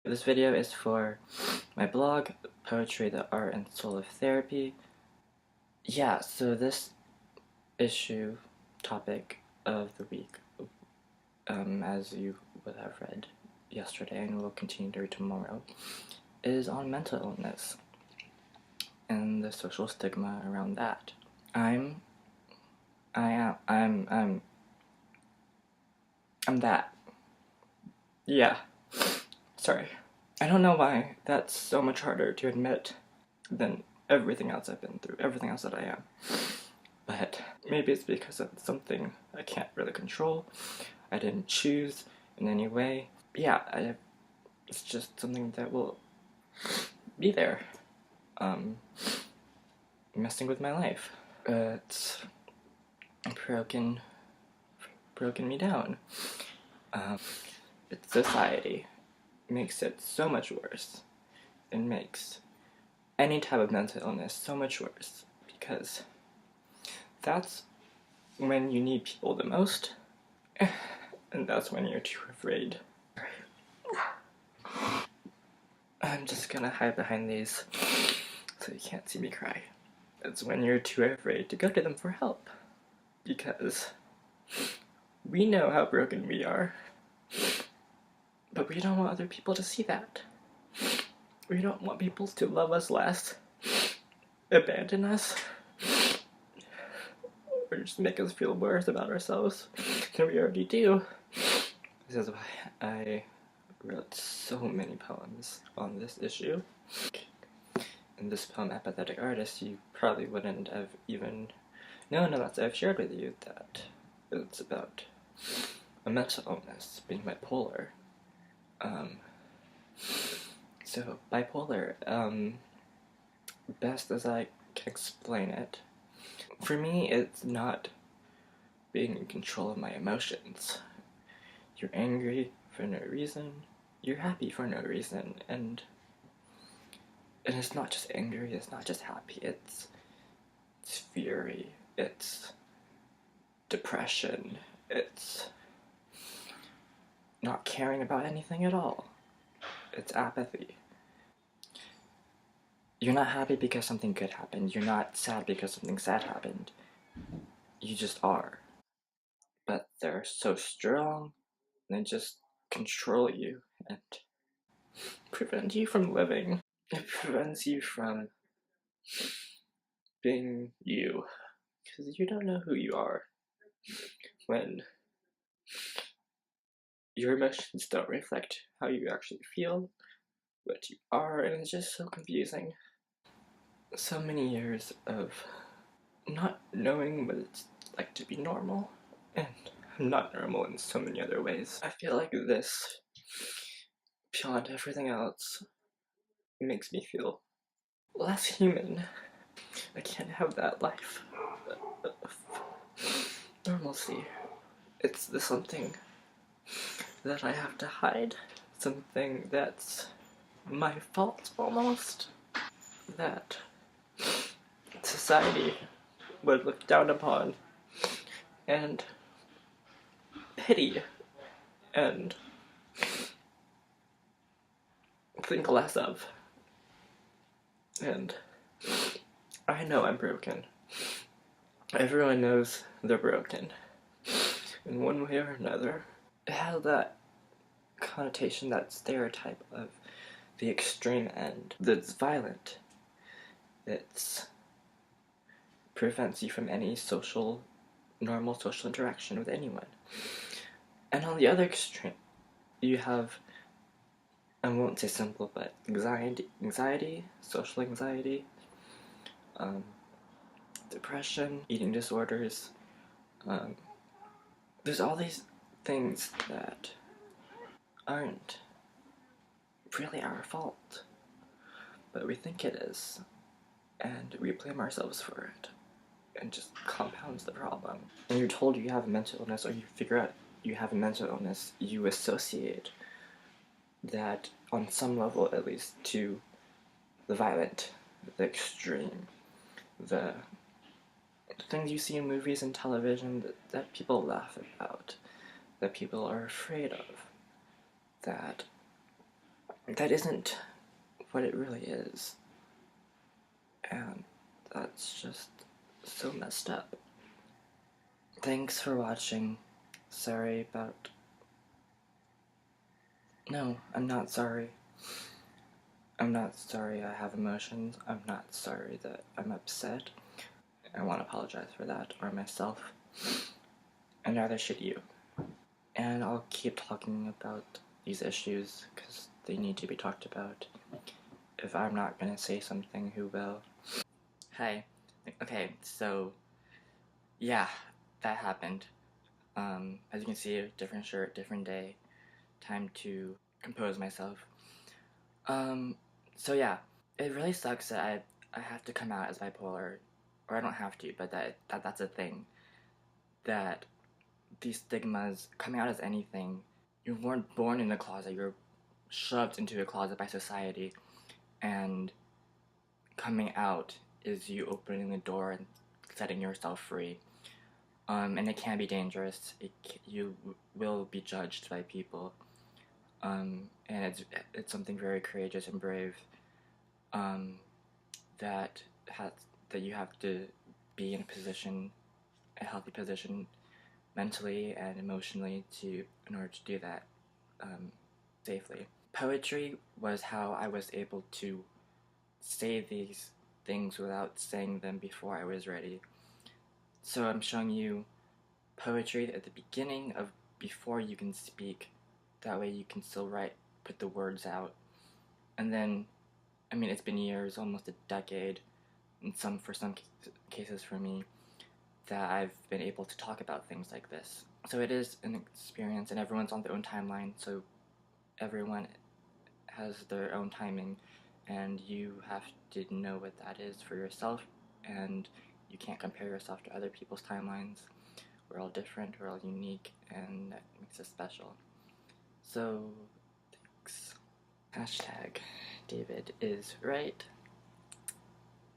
This video is for my blog, Poetry, the Art and Soul of Therapy. Yeah, so this topic of the week, as you would have read yesterday and will continue to read tomorrow, is on mental illness and the social stigma around that. I'm that. Yeah. Sorry. I don't know why that's so much harder to admit than everything else I've been through, everything else that I am. But maybe it's because it's something I can't really control. I didn't choose in any way. Yeah, it's just something that will be there, messing with my life. It's broken me down. It's society makes it so much worse. It makes any type of mental illness so much worse because that's when you need people the most, and that's when you're too afraid. I'm just gonna hide behind these so you can't see me cry. It's when you're too afraid to go to them for help, because we know how broken we are, but we don't want other people to see that. We don't want people to love us less, abandon us, or just make us feel worse about ourselves than we already do. This is why I wrote so many poems on this issue. In this poem, Apathetic Artist, you probably wouldn't have even known unless I've shared with you that it's about a mental illness, being bipolar. So bipolar, best as I can explain it, for me it's not being in control of my emotions. You're angry for no reason, you're happy for no reason, and it's not just angry, it's not just happy, it's fury, it's depression, it's not caring about anything at all. It's apathy. You're not happy because something good happened. You're not sad because something sad happened. You just are. But they're so strong, they just control you and prevent you from living. It prevents you from being you, because you don't know who you are when your emotions don't reflect how you actually feel, what you are, and it's just so confusing. So many years of not knowing what it's like to be normal, and I'm not normal in so many other ways. I feel like this, beyond everything else, makes me feel less human. I can't have that life of normalcy. It's the something that I have to hide, something that's my fault almost, that society would look down upon and pity and think less of. And I know I'm broken. Everyone knows they're broken in one way or another. It has that connotation, that stereotype of the extreme end that's violent. It prevents you from any normal social interaction with anyone. And on the other extreme, you have, I won't say simple, but anxiety, social anxiety, depression, eating disorders. There's all these things that aren't really our fault, but we think it is, and we blame ourselves for it, and just compounds the problem. When you're told you have a mental illness, or you figure out you have a mental illness, you associate that, on some level at least, to the violent, the extreme, the things you see in movies and television that people laugh about, that people are afraid of, that that isn't what it really is. And that's just so messed up. Thanks for watching. Sorry about... No, I'm not sorry. I'm not sorry I have emotions. I'm not sorry that I'm upset. I won't apologize for that, or myself. And neither should you. And I'll keep talking about these issues, because they need to be talked about. If I'm not gonna say something, who will? Hi. Okay, so... yeah, that happened. As you can see, different shirt, different day. Time to compose myself. So yeah, it really sucks that I have to come out as bipolar, or I don't have to, but that's a thing. That these stigmas, coming out as anything, you weren't born in a closet, you're shoved into a closet by society, and coming out is you opening the door and setting yourself free. And it can be dangerous. You will be judged by people, and it's something very courageous and brave. Um, that has that you have to be in a healthy position, mentally and emotionally, in order to do that safely. Poetry was how I was able to say these things without saying them before I was ready. So I'm showing you poetry at the beginning of before you can speak. That way you can still write, put the words out. And then, I mean, it's been years, almost a decade, and for some cases for me, that I've been able to talk about things like this. So it is an experience, and everyone's on their own timeline, so everyone has their own timing, and you have to know what that is for yourself, and you can't compare yourself to other people's timelines. We're all different, we're all unique, and that makes us special. So, thanks. Hashtag David is right.